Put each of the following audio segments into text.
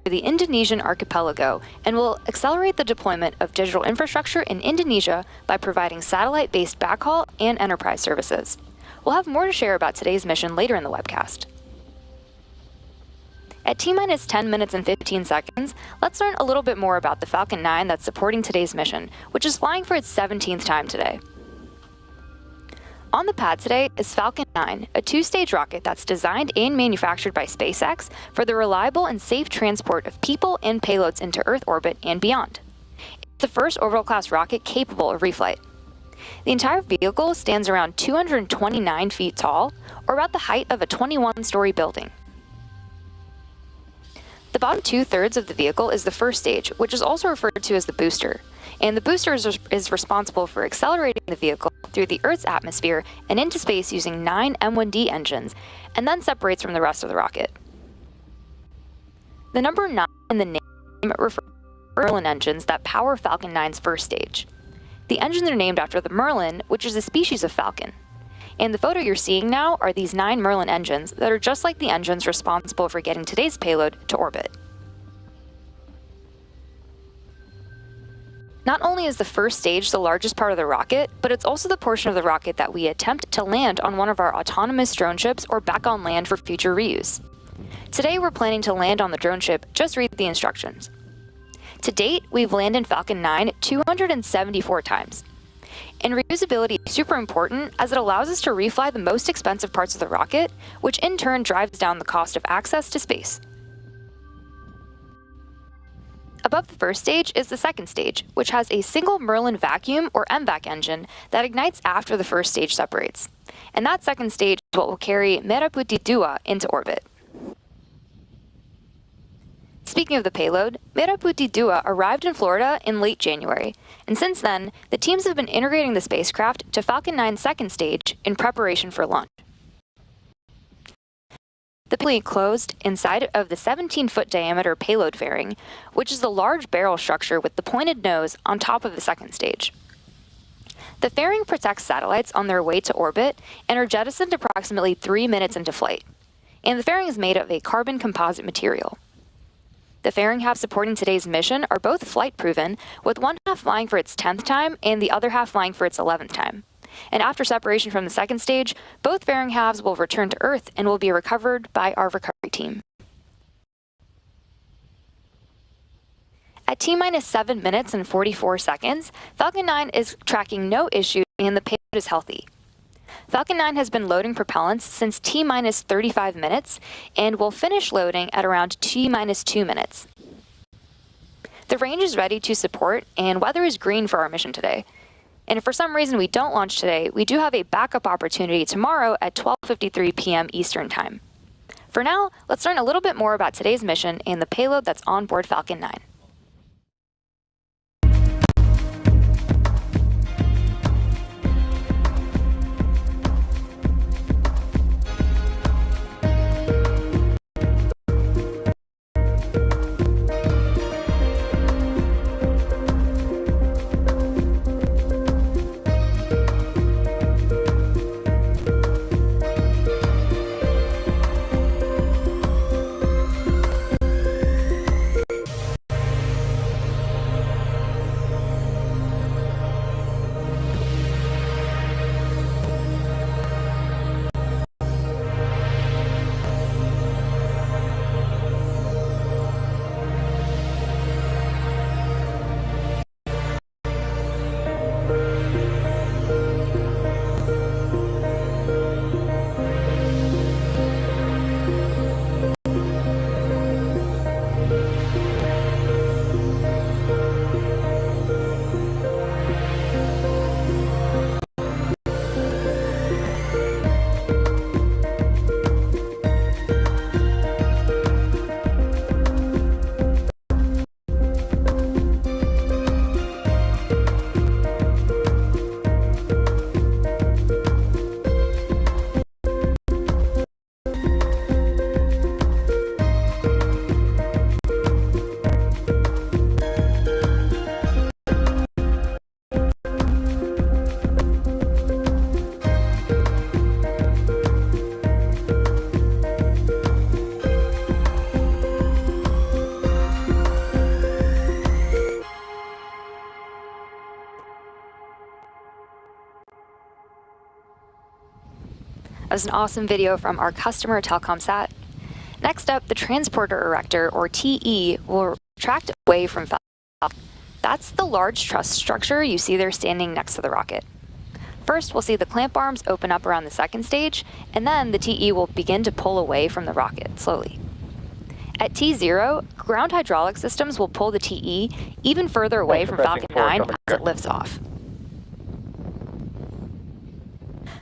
the Indonesian archipelago and will accelerate the deployment of digital infrastructure in Indonesia by providing satellite-based backhaul and enterprise services. We'll have more to share about today's mission later in the webcast. At T-minus 10 minutes and 15 seconds, let's learn a little bit more about the Falcon 9 that's supporting today's mission, which is flying for its 17th time today. On the pad today is Falcon 9, a two-stage rocket that's designed and manufactured by SpaceX for the reliable and safe transport of people and payloads into Earth orbit and beyond. It's the first orbital-class rocket capable of reflight. The entire vehicle stands around 229 feet tall, or about the height of a 21-story building. The bottom two-thirds of the vehicle is the first stage, which is also referred to as the booster. And the booster is responsible for accelerating the vehicle through the Earth's atmosphere and into space using 9 M1D engines, and then separates from the rest of the rocket. The number 9 in the name refers to the Merlin engines that power Falcon 9's first stage. The engines are named after the Merlin, which is a species of falcon. And the photo you're seeing now are these 9 Merlin engines that are just like the engines responsible for getting today's payload to orbit. Not only is the first stage the largest part of the rocket, but it's also the portion of the rocket that we attempt to land on one of our autonomous drone ships or back on land for future reuse. Today we're planning to land on the drone ship, just read the instructions. To date, we've landed Falcon 9 274 times. And reusability is super important as it allows us to refly the most expensive parts of the rocket, which in turn drives down the cost of access to space. Above the first stage is the second stage, which has a single Merlin vacuum or MVAC engine that ignites after the first stage separates. And that second stage is what will carry Merah Putih 2 into orbit. Speaking of the payload, Merah Putih 2 arrived in Florida in late January, and since then, the teams have been integrating the spacecraft to Falcon 9's second stage in preparation for launch. The payload closed inside of the 17-foot diameter payload fairing, which is the large barrel structure with the pointed nose on top of the second stage. The fairing protects satellites on their way to orbit and are jettisoned approximately 3 minutes into flight, and the fairing is made of a carbon composite material. The fairing halves supporting today's mission are both flight-proven, with one half flying for its 10th time and the other half flying for its 11th time. And after separation from the second stage, both fairing halves will return to Earth and will be recovered by our recovery team. At T-minus 7 minutes and 44 seconds, Falcon 9 is tracking no issues and the payload is healthy. Falcon 9 has been loading propellants since T-minus 35 minutes and will finish loading at around T-minus 2 minutes. The range is ready to support and weather is green for our mission today. And if for some reason we don't launch today, we do have a backup opportunity tomorrow at 12:53 p.m. Eastern Time. For now, let's learn a little bit more about today's mission and the payload that's on board Falcon 9. was an awesome video from our customer Telkomsat. Next up, the transporter erector, or TE, will retract away from Falcon. That's the large truss structure you see there standing next to the rocket. First, we'll see the clamp arms open up around the second stage, and then the TE will begin to pull away from the rocket slowly. At T0, ground hydraulic systems will pull the TE even further away from Falcon 9 as it lifts off.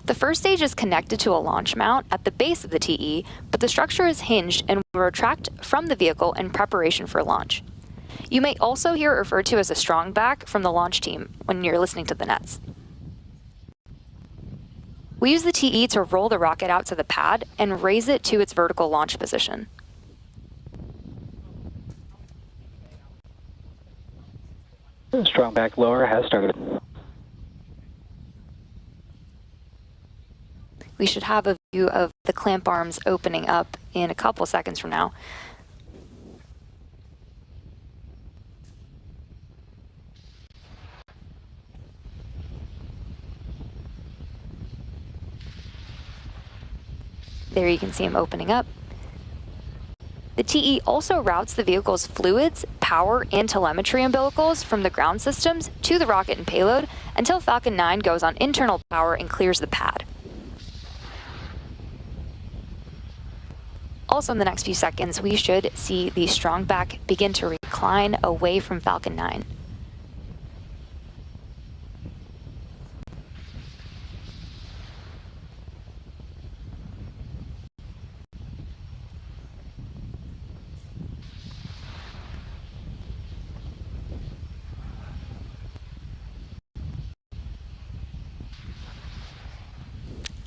The first stage is connected to a launch mount at the base of the TE, but the structure is hinged and will retract from the vehicle in preparation for launch. You may also hear it referred to as a strong back from the launch team when you're listening to the nets. We use the TE to roll the rocket out to the pad and raise it to its vertical launch position. Strong back lower has started. We should have a view of the clamp arms opening up in a couple seconds from now. There you can see them opening up. The TE also routes the vehicle's fluids, power, and telemetry umbilicals from the ground systems to the rocket and payload until Falcon 9 goes on internal power and clears the pad. Also in the next few seconds, we should see the strong back begin to recline away from Falcon 9.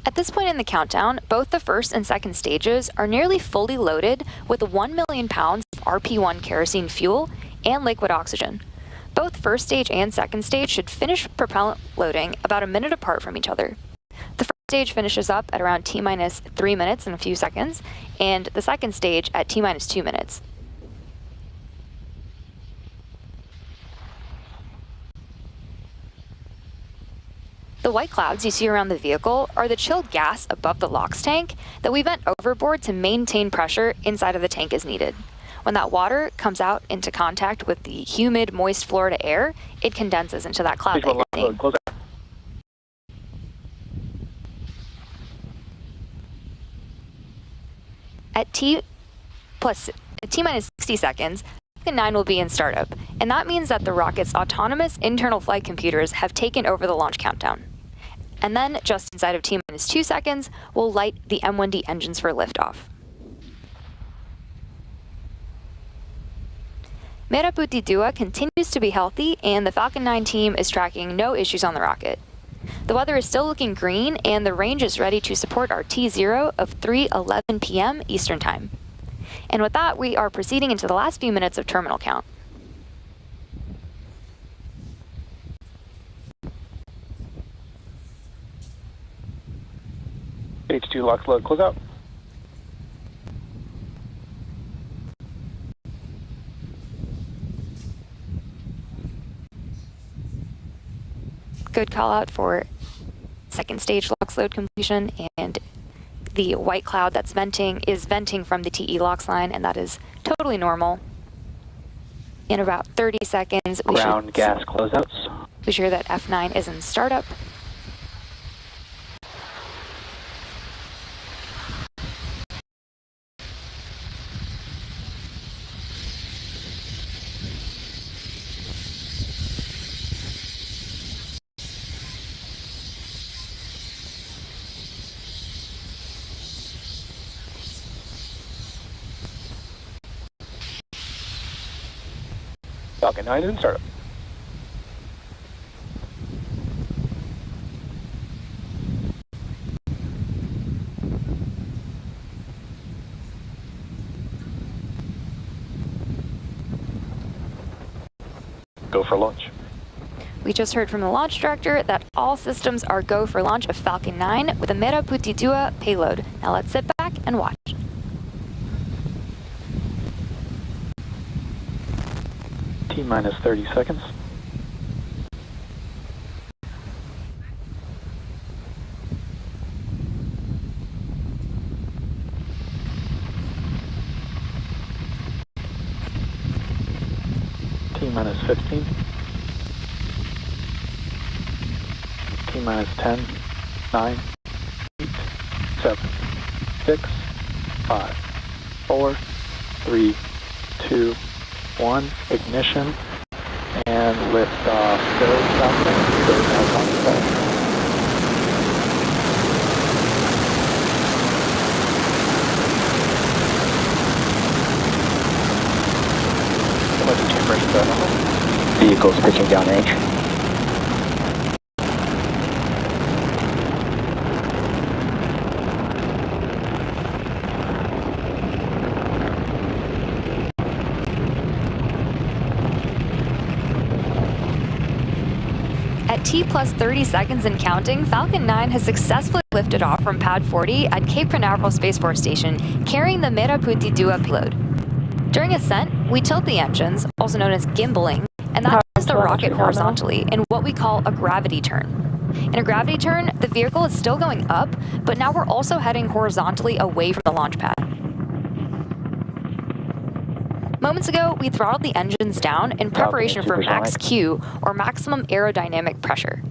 At this point in the countdown, both the first and second stages are nearly fully loaded with 1 million pounds of RP1 kerosene fuel and liquid oxygen. Both first stage and second stage should finish propellant loading about a minute apart from each other. The first stage finishes up at around T-minus 3 minutes and a few seconds, and the second stage at T-minus 2 minutes. The white clouds you see around the vehicle are the chilled gas above the LOX tank that we vent overboard to maintain pressure inside of the tank as needed. When that water comes out into contact with the humid, moist Florida air, it condenses into that cloud that you're seeing. At T-minus 60 seconds, Falcon 9 will be in startup, and that means that the rocket's autonomous internal flight computers have taken over the launch countdown. And then, just inside of T-minus 2 seconds, we'll light the M1D engines for liftoff. Merah Putih 2 continues to be healthy, and the Falcon 9 team is tracking no issues on the rocket. The weather is still looking green, and the range is ready to support our T0 of 3:11 p.m. Eastern Time. And with that, we are proceeding into the last few minutes of terminal count. H2 LOX load, close out. Good call out for second stage LOX load completion, and the white cloud that's venting is venting from the TE LOX line, and that is totally normal. In about 30 seconds, we ground gas closeouts. Be sure that F9 is in startup. Falcon 9 is in startup. Go for launch. We just heard from the launch director that all systems are go for launch of Falcon 9 with a Merah Putih 2 payload. Now let's sit back and watch. T-minus 30 seconds. minus 15. T minus 10, 9, 8, 7, 6, 5, 4, 3, 2, 1. Ignition and lift off. Go, Falcon. Go, Falcon. Vehicles pitching downrange. At T plus 30 seconds and counting, Falcon 9 has successfully lifted off from Pad 40 at Cape Canaveral Space Force Station, carrying the Merah Putih 2 payload. During ascent, we tilt the engines, also known as gimbaling, and that turns the rocket horizontally in what we call a gravity turn. In a gravity turn, the vehicle is still going up, but now we're also heading horizontally away from the launch pad. Moments ago, we throttled the engines down in preparation for max Q, or maximum aerodynamic pressure.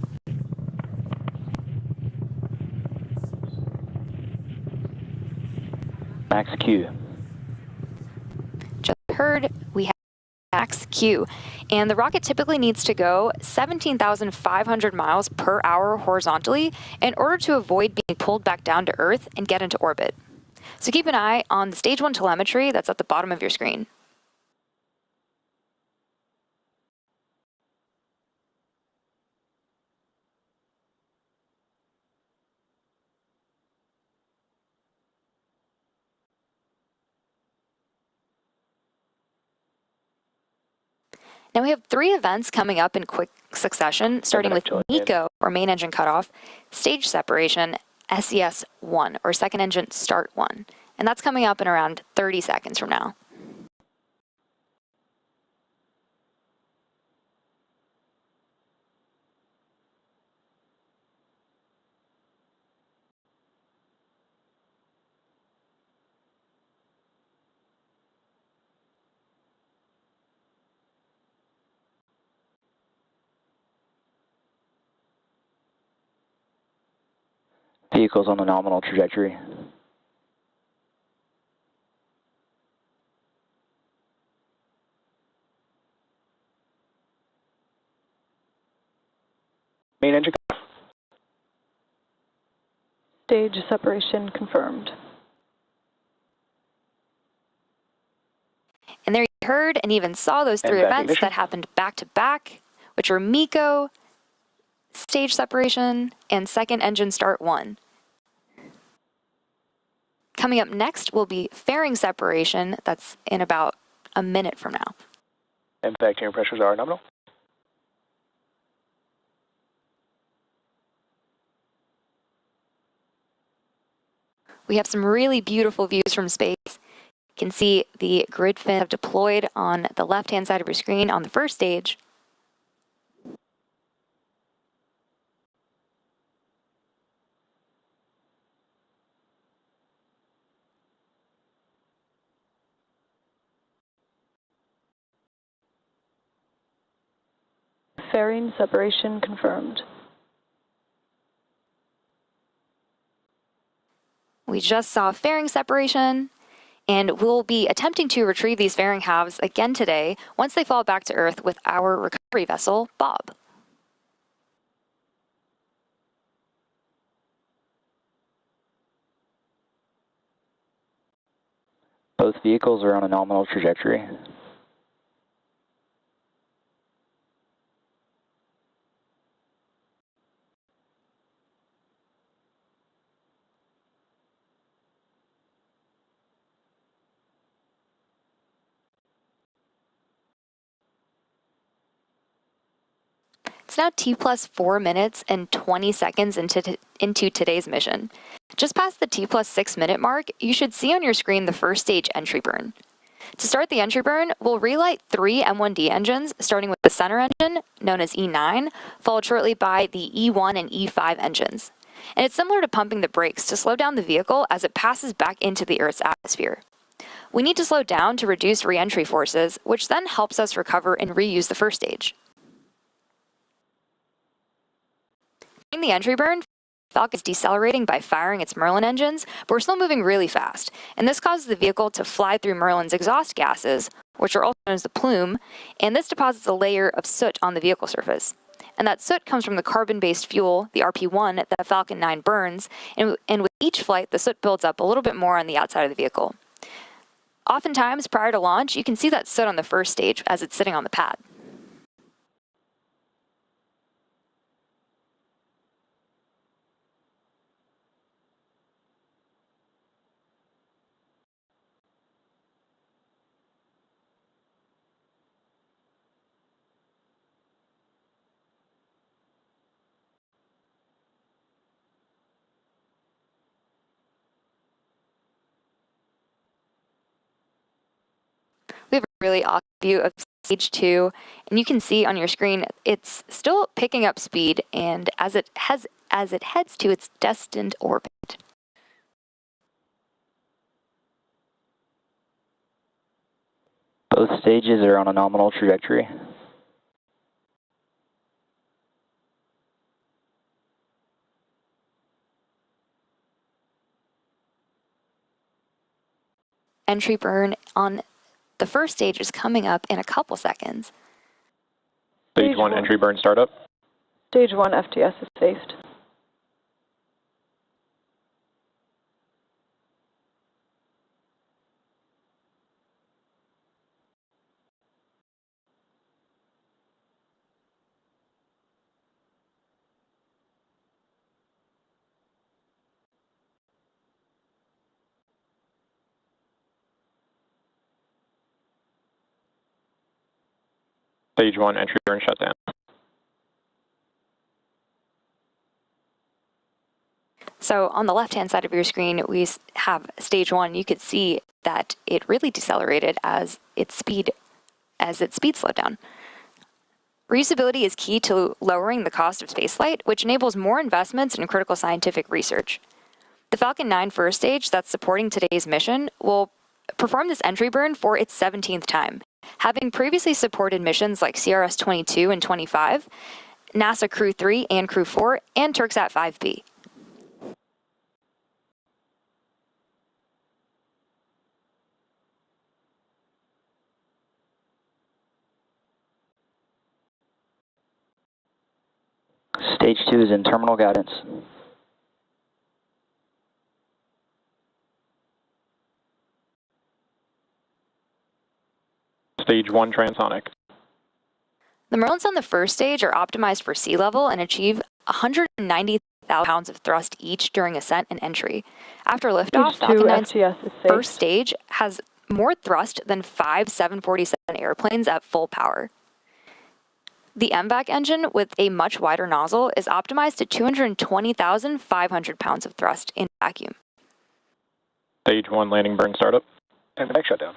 Max Q. Just heard, we have max Q, and the rocket typically needs to go 17,500 miles per hour horizontally in order to avoid being pulled back down to Earth and get into orbit. So keep an eye on the stage 1 telemetry that's at the bottom of your screen. Now we have 3 events coming up in quick succession, starting with MECO, or main engine cutoff, stage separation, SES-1, or second engine start 1. And that's coming up in around 30 seconds from now. Vehicles on the nominal trajectory. Main engine. Stage separation confirmed. And there you heard and even saw those 3 events that happened back to back, which are MECO, stage separation, and second engine start 1. Coming up next will be fairing separation. That's in about a minute from now. Impact gear pressures are nominal. We have some really beautiful views from space. You can see the grid fins have deployed on the left-hand side of your screen on the first stage. Fairing separation confirmed. We just saw fairing separation, and we'll be attempting to retrieve these fairing halves again today once they fall back to Earth with our recovery vessel, Bob. Both vehicles are on a nominal trajectory. It's now T plus 4 minutes and 20 seconds into today's mission. Just past the T plus 6 minute mark, you should see on your screen the first stage entry burn. To start the entry burn, we'll relight 3 M1D engines, starting with the center engine, known as E9, followed shortly by the E1 and E5 engines. And it's similar to pumping the brakes to slow down the vehicle as it passes back into the Earth's atmosphere. We need to slow down to reduce re-entry forces, which then helps us recover and reuse the first stage. During the entry burn, Falcon is decelerating by firing its Merlin engines, but we're still moving really fast, and this causes the vehicle to fly through Merlin's exhaust gases, which are also known as the plume, and this deposits a layer of soot on the vehicle surface. And that soot comes from the carbon-based fuel, the RP1, that Falcon 9 burns, and with each flight, the soot builds up a little bit more on the outside of the vehicle. Oftentimes, prior to launch, you can see that soot on the first stage as it's sitting on the pad. We have a really awesome view of stage 2, and you can see on your screen it's still picking up speed, and as it heads to its destined orbit. Both stages are on a nominal trajectory. Entry burn on the first stage is coming up in a couple seconds. Stage 1 entry burn startup. Stage 1 FTS is phased. Stage 1 entry burn shutdown. So on the left-hand side of your screen, we have stage 1. You could see that it really decelerated as its speed slowed down. Reusability is key to lowering the cost of spaceflight, which enables more investments in critical scientific research. The Falcon 9 first stage that's supporting today's mission will perform this entry burn for its 17th time, having previously supported missions like CRS-22 and 25, NASA Crew 3 and Crew 4, and Turksat 5B. Stage 2 is in terminal guidance. Stage 1 transonic. The Merlins on the first stage are optimized for sea level and achieve 190,000 pounds of thrust each during ascent and entry. After liftoff, Falcon 9's first stage has more thrust than 5 747 airplanes at full power. The MVAC engine, with a much wider nozzle, is optimized to 220,500 pounds of thrust in vacuum. Stage 1 landing burn startup. And the next shutdown.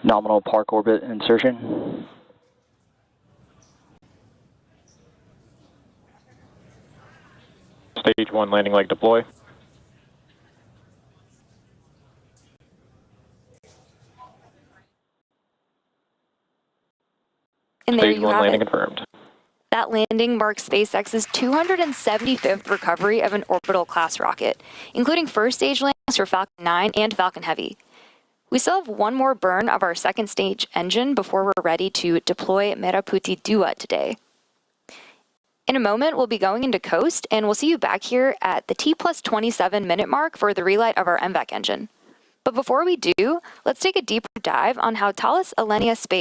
Nominal park orbit insertion. Stage 1 landing leg deploy. And there Stage you 1 have landing it. confirmed. That landing marks SpaceX's 275th recovery of an orbital class rocket, including first stage landings for Falcon 9 and Falcon Heavy. We still have one more burn of our second stage engine before we're ready to deploy Merah Putih 2 today. In a moment, we'll be going into coast, and we'll see you back here at the T+27 minute mark for the relight of our MVAC engine. But before we do, let's take a deeper dive on how Thales Alenia Space